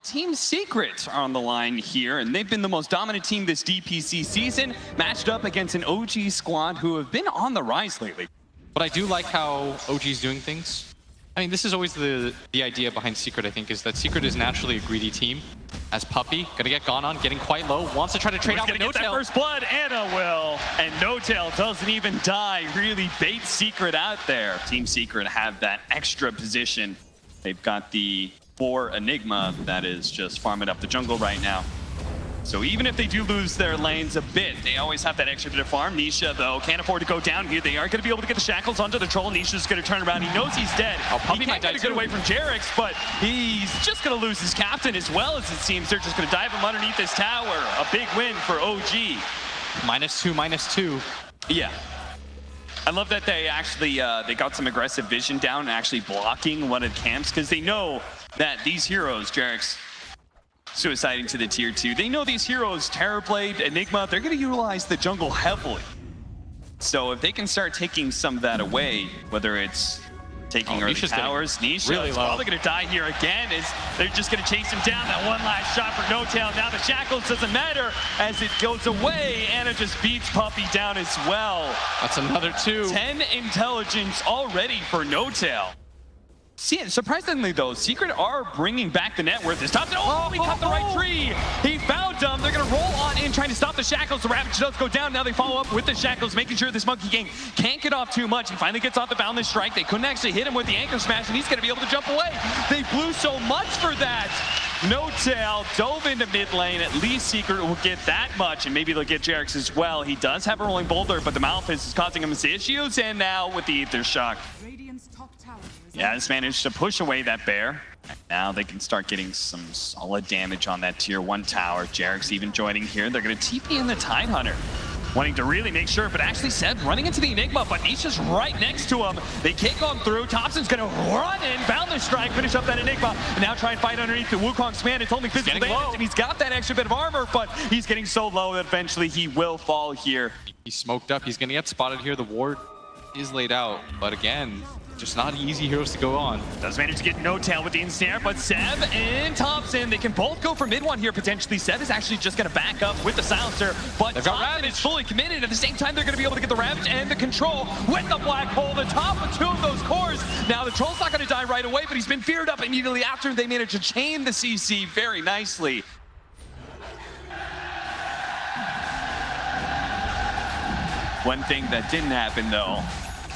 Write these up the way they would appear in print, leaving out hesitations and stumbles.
Team Secret are on the line here, and they've been the most dominant team this DPC season, matched up against an OG squad who have been on the rise lately. But I do like how OG's doing things. I mean, this is always the idea behind Secret, I think, is that Secret is naturally a greedy team. As Puppy, gonna get gone on, getting quite low, wants to try to trade out with Gonna get that first blood, Anna will. And No-Tail doesn't even die, really baits Secret out there. Team Secret have that extra position. They've got the 4 Enigma that is just farming up the jungle right now. So even if they do lose their lanes a bit, they always have that extra bit of farm. Nisha, though, can't afford to go down here. They aren't going to be able to get the shackles onto the troll. Nisha's going to turn around. He knows he's dead. Oh, Puppy he can't get a good away from Jarex, but he's just going to lose his captain as well, as it seems. They're just going to dive him underneath this tower. A big win for OG. -2. Yeah. I love that they actually they got some aggressive vision down and actually blocking one of the camps, because they know that these heroes, Jarex, suiciding to the tier 2, they know these heroes, Terrorblade, Enigma, they're going to utilize the jungle heavily. So if they can start taking some of that away, whether it's taking early towers, Nisha really is low. probably going to die here again. They're just going to chase him down. That one last shot for No-Tail. Now the shackles doesn't matter as it goes away. Anna just beats Puppy down as well. That's another 2. 10 intelligence already for No-Tail. See, surprisingly though, Secret are bringing back the net worth. This top, he cut the right tree. He found them. They're gonna roll on in, trying to stop the shackles. The Ravage does go down. Now they follow up with the shackles, making sure this Monkey King can't get off too much. He finally gets off the Boundless Strike. They couldn't actually hit him with the Anchor Smash, and he's gonna be able to jump away. They blew so much for that. No-Tail dove into mid lane. At least Secret will get that much, and maybe they'll get Jarex as well. He does have a rolling boulder, but the Malphite is causing him some issues, and now with the Aether Shock, he has managed to push away that bear. And now they can start getting some solid damage on that tier 1 tower. Jarex even joining here. They're going to TP in the Tidehunter, wanting to really make sure, but actually Seb running into the Enigma, but Nisha's right next to him. They kick on through. Thompson's going to run in, Boundless Strike, finish up that Enigma, and now try and fight underneath the Wukong's command. It's only physical damage, and he's got that extra bit of armor, but he's getting so low that eventually he will fall here. He's smoked up. He's going to get spotted here. The ward is laid out, but again, just not easy heroes to go on. Does manage to get No-Tail with the ensnare, but Seb and Thompson, they can both go for mid one here potentially. Seb is actually just going to back up with the silencer, but Thompson is fully committed. At the same time, they're going to be able to get the Ravage and the control with the Black Hole, the top of 2 of those cores. Now the Troll's not going to die right away, but he's been feared up immediately after. They managed to chain the CC very nicely. One thing that didn't happen though,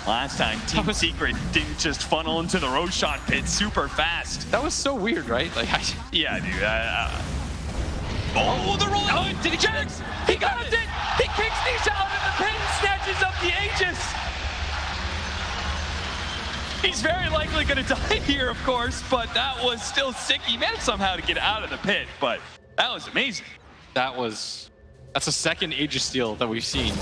last time, Team Secret didn't just funnel into the Roshan pit super fast. That was so weird, right? Like, yeah, dude. Oh, the roll! Oh, did he get it? He got it! He kicks Nisha out of the pit and snatches up the Aegis. He's very likely going to die here, of course, but that was still sick. He managed somehow to get out of the pit, but that was amazing. That's a second Aegis steal that we've seen.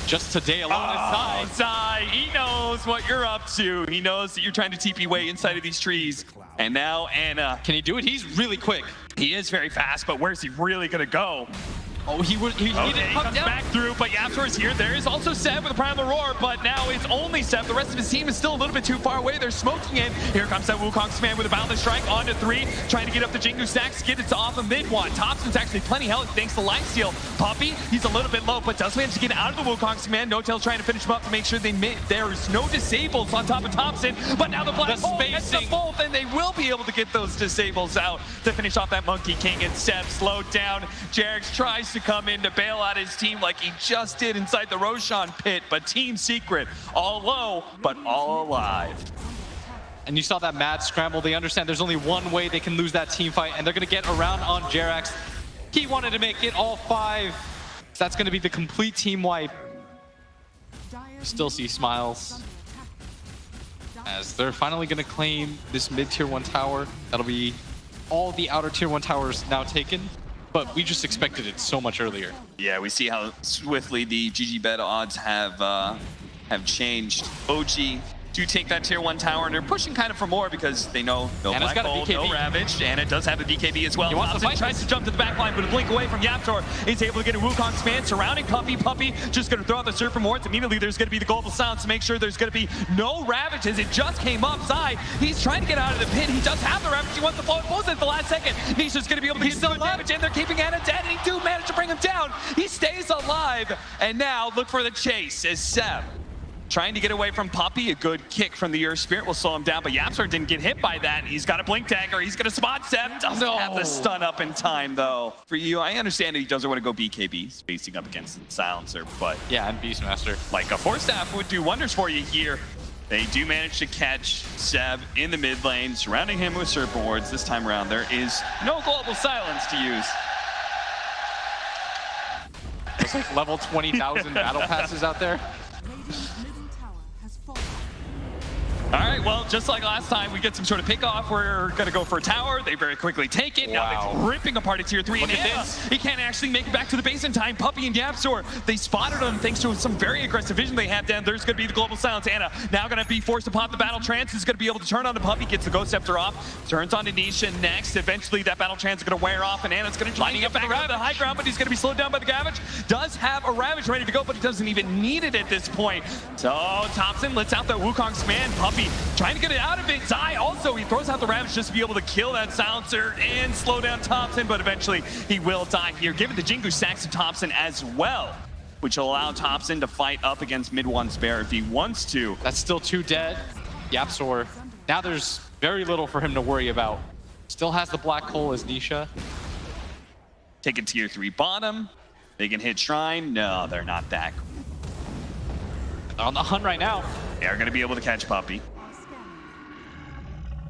Just today alone aside. Sai, he knows what you're up to. He knows that you're trying to TP way inside of these trees. And now Anna. Can he do it? He's really quick. He is very fast, but where's he really gonna go? Oh, he didn't come comes down. Back through, but Yaptor is here. There is also Seb with the Primal Roar, but now it's only Seb. The rest of his team is still a little bit too far away. They're smoking in. Here comes that Wukong's command with a Boundless Strike onto 3, trying to get up the Jingu stacks, get it off of mid one. Thompson's actually plenty healthy thanks to Lifesteal. Puppy, he's a little bit low, but does manage to get out of the Wukong's command. No-Tail's trying to finish him up to make sure there's no disables on top of Thompson, but now the Black Hole gets the both, and they will be able to get those disables out to finish off that Monkey King, and Seb slowed down. Jarex tries to come in to bail out his team like he just did inside the Roshan pit, but Team Secret all low but all alive. And you saw that mad scramble. They understand there's only one way they can lose that team fight, and they're going to get around on Jarex. He wanted to make it all 5. So that's going to be the complete team wipe. You still see smiles as they're finally going to claim this mid tier 1 tower. That'll be all the outer tier 1 towers now taken. But we just expected it so much earlier. Yeah, we see how swiftly the GG bet odds have changed. OG to take that tier 1 tower, and they're pushing kind of for more because they know no Anna's Black got a Hole, BKB. no Ravage, and it does have a BKB as well. He wants to Thompson fight tries this. to jump to the back line, but a blink away from Yaptor is able to get a Wukong command surrounding Puppey. Puppey just going to throw out the Serpent Wards. Immediately there's going to be the global silence to make sure there's going to be no Ravages. It just came up. Zai, he's trying to get out of the pit. He does have the Ravage. He wants the flow. It pulls at the last second. Nisha's going to be able to get some damage, and they're keeping Anna dead, and he do manage to bring him down. He stays alive, and now look for the chase as Seb trying to get away from Puppey. A good kick from the Earth Spirit will slow him down, but Yapstar didn't get hit by that. He's got a blink dagger. He's going to spot Seb. Doesn't have the stun up in time, though. For you, I understand that he doesn't want to go BKB, spacing up against the Silencer, but Yeah, and Beastmaster. like a Force Staff would do wonders for you here. They do manage to catch Seb in the mid lane, surrounding him with Serpent Wards. This time around, there is no global silence to use. It's like level 20,000 battle passes out there. All right, well, just like last time, we get some sort of pick-off. We're going to go for a tower. They very quickly take it. Now Wow. they're ripping apart a tier 3. Look and at Anna, this. he can't actually make it back to the base in time. Puppey and Yapstor, they spotted him thanks to some very aggressive vision they have down. There's going to be the global silence. Anna now going to be forced to pop the battle trance. Is going to be able to turn on the Puppey, gets the Ghost Scepter off, turns on to Nisha next. Eventually, that battle trance is going to wear off, and Anna's going to try and get back up the high ground, but he's going to be slowed down by the Ravage. Does have a Ravage ready to go, but he doesn't even need it at this point. So Thompson lets out the Wukong's command. Puppey trying to get it out of it. Zai also, he throws out the Ravage just to be able to kill that Silencer and slow down Thompson, but eventually he will die here. Give it the Jingu stacks to Thompson as well, which will allow Thompson to fight up against mid 1 spare if he wants to. That's still 2 dead. Yapsor. Now there's very little for him to worry about. Still has the black hole as Nisha. Take a tier 3 bottom. They can hit Shrine. No, they're not that. On the hunt right now. They're going to be able to catch Puppey.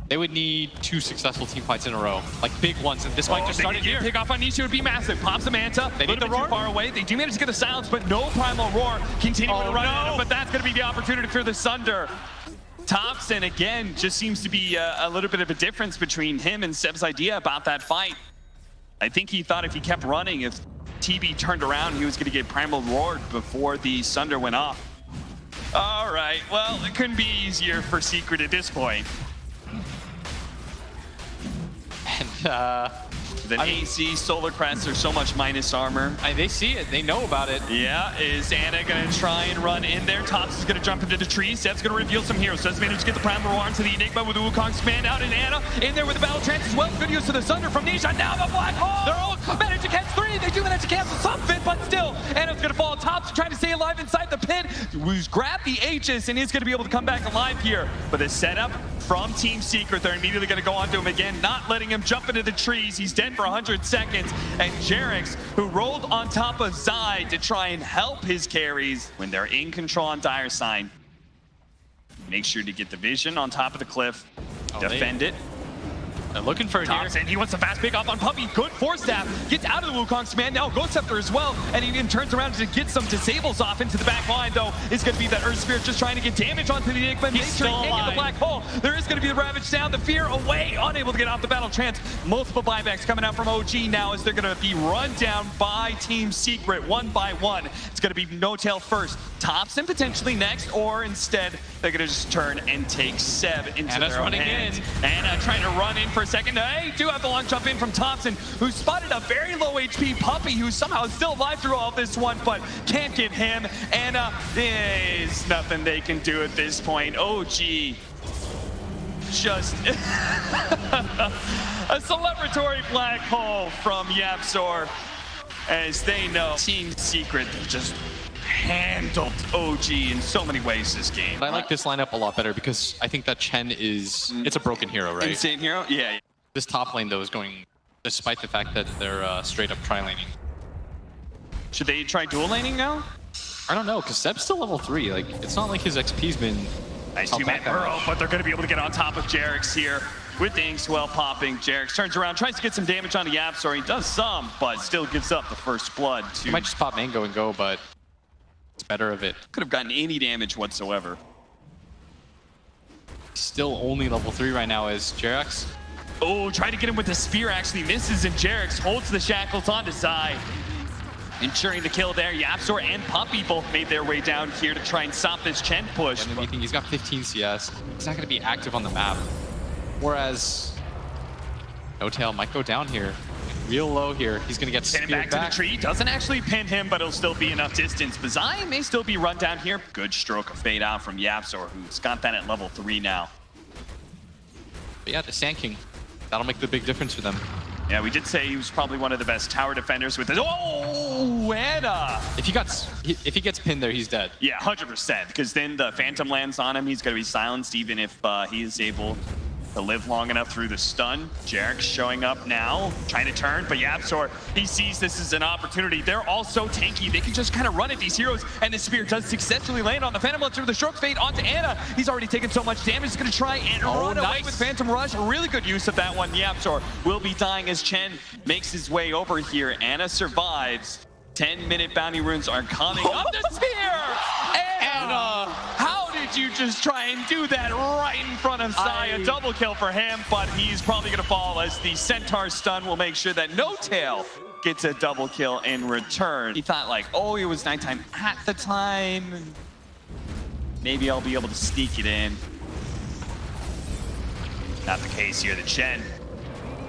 They would need 2 successful team fights in a row, like big ones, and this might just start here. Pick off on Nisha would be massive. Pops the Manta. They need the roar. Too far away. They do manage to get the silence, but no primal roar. Continuing to run at him, but that's going to be the opportunity for the Sunder. Thompson again just seems to be a little bit of a difference between him and Seb's idea about that fight. I think he thought if he kept running, if TB turned around, he was going to get primal roared before the Sunder went off. All right, well, it couldn't be easier for Secret at this point. And The AC, Solar Crest, there's so much minus armor. they see it. They know about it. Yeah, is Anna going to try and run in there? Tops is going to jump into the trees. Seb's going to reveal some heroes. Seb's managed to get the Primal Roar into the Enigma with the Wukong's command out, and Anna in there with the Battle Trance as well. Good use of the Sunder from Nisha. Now the Black Hole! They're all managed to catch 3. They do manage to cancel some of it, but still, Anna's going to fall. Tops trying to stay alive inside the pit. Who's grabbed the Aegis and is going to be able to come back alive here. But the setup from Team Secret, they're immediately going to go onto him again, not letting him jump into the trees. He's dead for 100 seconds. And Jerix, who rolled on top of Zai to try and help his carries when they're in control on Dire Sign. Make sure to get the vision on top of the cliff. Defend it. They're looking for it here. Thompson, he wants to fast pick off on Puppey. Good Force Staff. Gets out of the Wukong's command. Now Ghost Scepter as well. And he even turns around to get some disables off into the back line, though. It's going to be that Earth Spirit just trying to get damage onto the Enigma. Make sure he can't get the Black Hole. There is going to be the Ravage down. The Fear away. Unable to get off the Battle Trance. Multiple buybacks coming out from OG now as they're going to be run down by Team Secret one by one. It's going to be No Tail first. Thompson potentially next, or instead they're going to just turn and take Seb into Anna's their own running hands. in. Anna trying to run in for a second. Hey, do have the long jump in from Thompson, who spotted a very low HP Puppey, who somehow is still alive through all this one, but can't get him. Anna, there's nothing they can do at this point. OG just a celebratory black hole from Yapsor, as they know Team Secret just handled OG in so many ways this game. But I like this lineup a lot better because I think that Chen is, it's a broken hero, right? Insane hero? Yeah. This top lane, though, is going, despite the fact that they're straight up tri-laning. Should they try dual laning now? I don't know, because Seb's still level 3. Like, it's not like his XP's been... Nice held two-man back that burrow, much. but they're going to be able to get on top of Jerix here with the Inkswell popping. Jerix turns around, tries to get some damage on the Yapsor. He does some, but still gives up the first blood to... He might just pop Mango and go, but it's better of it. Could have gotten any damage whatsoever. Still only level 3 right now is Jerix. Oh, trying to get him with the spear, actually misses, and Jerix holds the shackles onto Zai. ensuring the kill there. Yapzor and Puppy both made their way down here to try and stop this Chen push. And he's got 15 CS. He's not going to be active on the map. Whereas NoTail might go down here. Real low here. He's going to get Pin him speared back to the tree. Doesn't actually pin him, but it'll still be enough distance. Bazai may still be run down here. Good stroke of fade out from Yapzor, who's got that at level 3 now. But yeah, the Sand King. That'll make the big difference for them. Yeah, we did say he was probably one of the best tower defenders with his... Oh, Anna! If he gets pinned there, he's dead. Yeah, 100%, because then the Phantom lands on him. He's going to be silenced even if he is able to live long enough through the stun. Jarek showing up now, trying to turn, but Yapzor, he sees this as an opportunity. They're all so tanky. They can just kind of run at these heroes, and the spear does successfully land on the Phantom through the stroke fade onto Anna. He's already taken so much damage. He's going to try and run away with Phantom Rush. Really good use of that one. Yapzor will be dying as Chen makes his way over here. Anna survives. 10-minute bounty runes are coming up. The spear! Anna! How did you just try and do that right in front of Zai? A double kill for him, but he's probably going to fall as the Centaur stun will make sure that NoTail gets a double kill in return. He thought like, oh, it was nighttime at the time. Maybe I'll be able to sneak it in. Not the case here. The Chen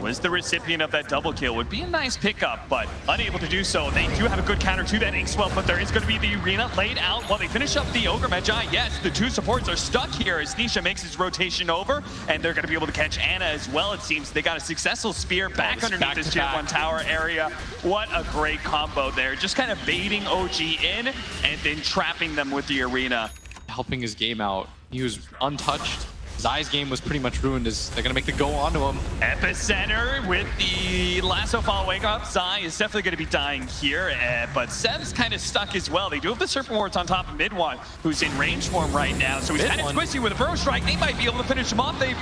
was the recipient of that double kill. Would be a nice pickup, but unable to do so. They do have a good counter to that Inkswell, but there is going to be the arena laid out while they finish up the Ogre Magi. Yes, the two supports are stuck here as Nisha makes his rotation over, and they're going to be able to catch Anna as well. It seems they got a successful spear back underneath this tier 1 tower area. What a great combo there. Just kind of baiting OG in and then trapping them with the arena. Helping his game out. He was untouched. Zai's game was pretty much ruined as they're going to make the go onto him. Epicenter with the lasso following up. Zai is definitely going to be dying here, but Seb's kind of stuck as well. They do have the Serpent Wards on top of mid one, who's in range for him right now. So he's kind of squishy with a Burrow Strike. They might be able to finish him off. They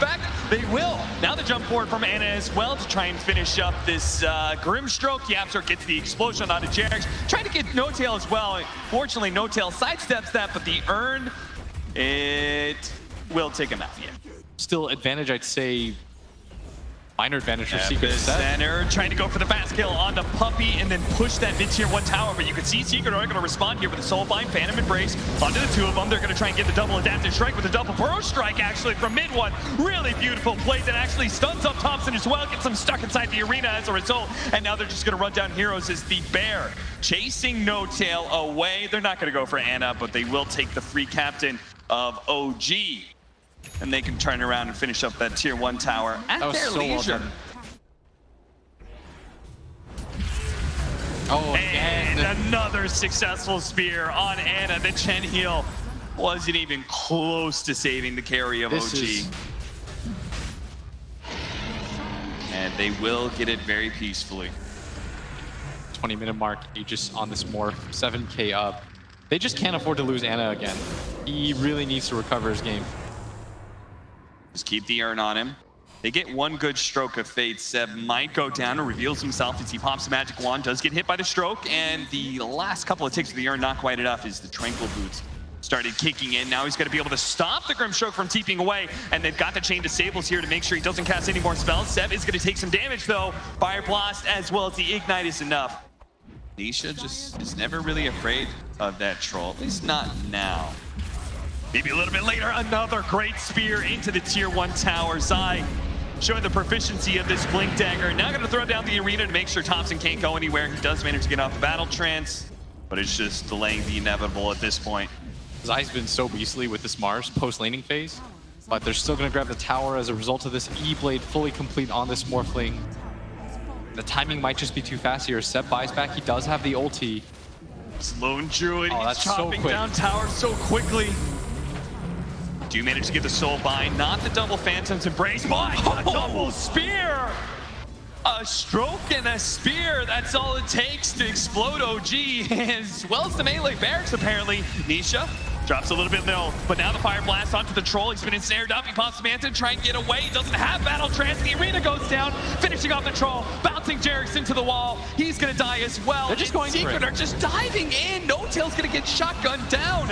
will. Now the jump forward from Anna as well to try and finish up this Grim Stroke. Yapzor gets the explosion onto Jarek. Trying to get NoTail as well. Fortunately, NoTail sidesteps that, but the Urn, it will take him out. Yeah. Still advantage, I'd say. Minor advantage for Secret. Center trying to go for the fast kill on the Puppy and then push that mid-tier 1 tower, but you can see Secret are going to respond here with a Soulbind, Phantom Embrace onto the two of them. They're going to try and get the double adaptive strike with a double Burrow Strike actually from mid 1. Really beautiful play that actually stuns up Thompson as well, gets them stuck inside the arena as a result, and now they're just going to run down heroes as the Bear chasing NoTail away. They're not going to go for Anna, but they will take the free captain of OG. And they can turn around and finish up that tier 1 tower at their leisure. Oh, and another successful spear on Anna. The Chen heal wasn't even close to saving the carry of OG. And they will get it very peacefully. 20-minute mark, Aegis on this morph, 7k up. They just can't afford to lose Anna again. He really needs to recover his game. Just keep the Urn on him. They get one good stroke of fate. Seb might go down and reveals himself as he pops the magic wand, does get hit by the stroke, and the last couple of ticks of the Urn, not quite enough, as the Tranquil Boots started kicking in. Now he's going to be able to stop the Grim Stroke from TPing away, and they've got the Chain Disables here to make sure he doesn't cast any more spells. Seb is going to take some damage though. Fire Blast as well as the Ignite is enough. Nisha just is never really afraid of that troll, at least not now. Maybe a little bit later, another great spear into the tier 1 tower. Zai showing the proficiency of this Blink Dagger. Now going to throw down the arena to make sure Thompson can't go anywhere. He does manage to get off the battle trance, but it's just delaying the inevitable at this point. Zai's been so beastly with this Mars post-laning phase, but they're still going to grab the tower as a result of this E-Blade fully complete on this Morphling. The timing might just be too fast here. Seb buys back. He does have the ulti. Lone Druid, he's chopping so down tower so quickly. Do manage to get the Soul Bind, not the double Phantom's Embrace, but a double spear! A stroke and a spear, that's all it takes to explode OG, as well as the melee barracks apparently. Nisha drops a little bit low, but now the Fire Blast onto the Troll. He's been ensnared up, he pops the Manta, try and get away. He doesn't have Battle Trance, the arena goes down, finishing off the Troll, bouncing Jarek into the wall. He's gonna die as well. They're just going Secret are just diving in. NoTail's gonna get shotgunned down.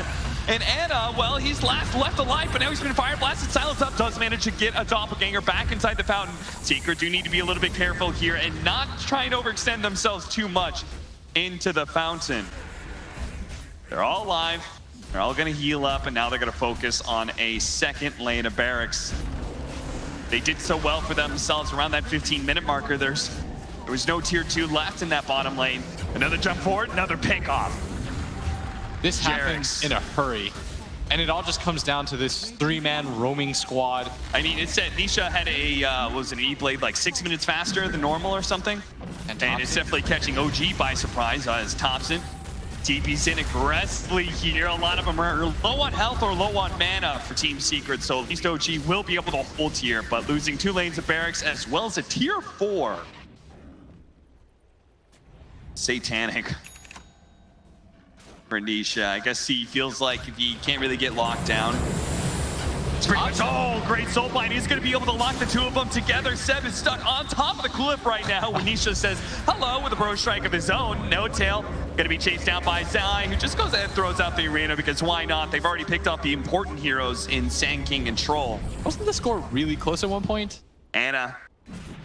And Anna, well, he's left alive, but now he's been fire blasted. Silence up, does manage to get a doppelganger back inside the fountain. Secret do need to be a little bit careful here and not try and overextend themselves too much. into the fountain. They're all alive. They're all going to heal up, and now they're going to focus on a second lane of barracks. They did so well for themselves around that 15-minute marker. There was no tier 2 left in that bottom lane. Another jump forward, another pick off. This happens in a hurry. And it all just comes down to this 3-man roaming squad. I mean, it said Nisha had a, what was it, an E-Blade like 6 minutes faster than normal or something? And it's definitely catching OG by surprise as Thompson. TP's in aggressively here. A lot of them are low on health or low on mana for Team Secret, so at least OG will be able to hold here, but losing 2 lanes of barracks as well as a tier 4. Satanic for Nisha. I guess he feels like if he can't really get locked down. Oh, great soul bind. He's going to be able to lock the 2 of them together. Seb is stuck on top of the cliff right now when Nisha says hello with a bro strike of his own. No tail. Going to be chased down by Zai, who just goes ahead and throws out the arena because why not? They've already picked up the important heroes in Sand King and Troll. Wasn't the score really close at one point? Anna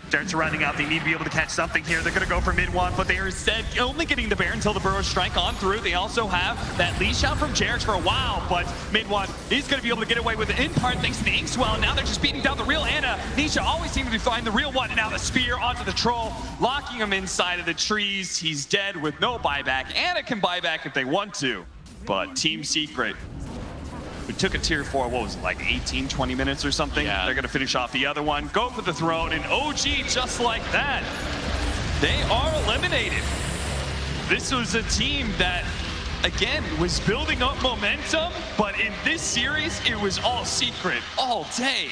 starts running out. They need to be able to catch something here. They're going to go for mid one, but they are instead only getting the bear until the burrow strike on through. They also have that leash out from Jarex for a while, but mid one is going to be able to get away with it in part thanks to the Inkswell. Now they're just beating down the real Anna. Nisha always seems to be finding the real one, and now the spear onto the troll, locking him inside of the trees. He's dead with no buyback. Anna can buy back if they want to, but Team Secret, we took a tier 4, what was it, like 18, 20 minutes or something? Yeah. They're going to finish off the other one, go for the throne, and OG just like that. They are eliminated. This was a team that, again, was building up momentum, but in this series, it was all Secret all day.